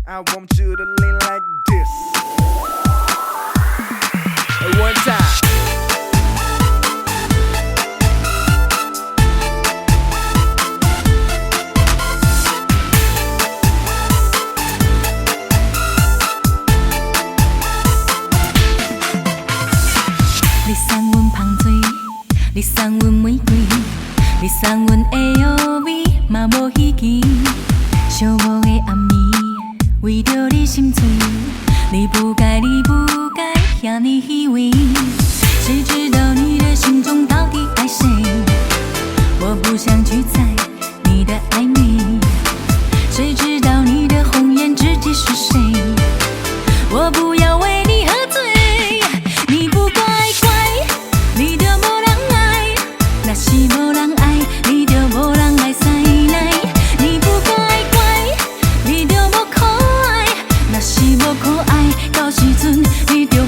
I want you to lean like this. One time.你送阮芳水，你送阮玫瑰，你送阮的乌味，嘛无稀奇。寂寞的暗暝，为着你心碎，你不该，你不该遐尼虚伪。谁知道你的心中到底爱谁？我不想去猜你的暧昧。谁知道你的红颜知己是谁？我不要为你喝醉。你不乖乖，你就无人爱；若是无人爱，你就无人来塞来。你不乖乖，你就无可爱；若是无可爱，到时阵你就要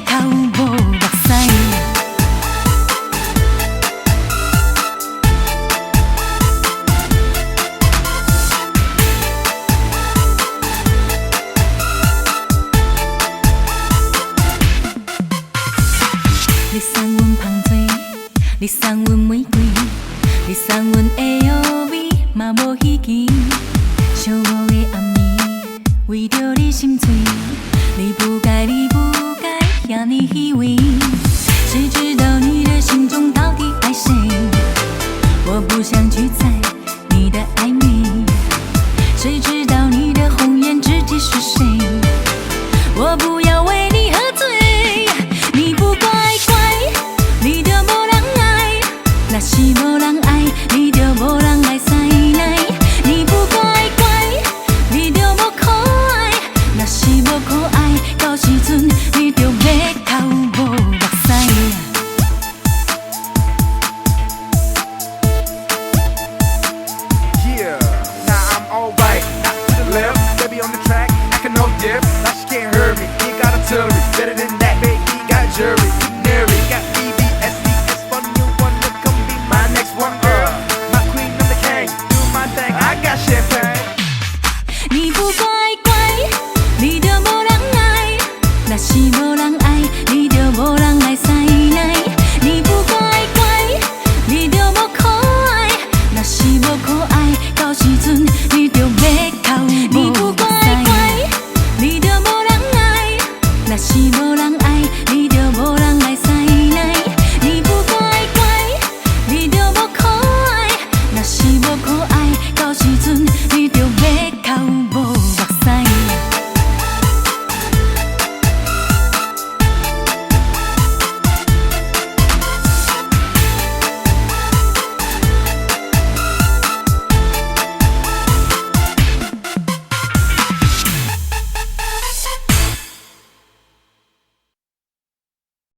头无目屎。你送阮芳水，你送阮玫瑰，你送阮的乌味，嘛无稀奇。寂寞的暗暝，为着你心碎，你不该，你不该遐尼虚伪。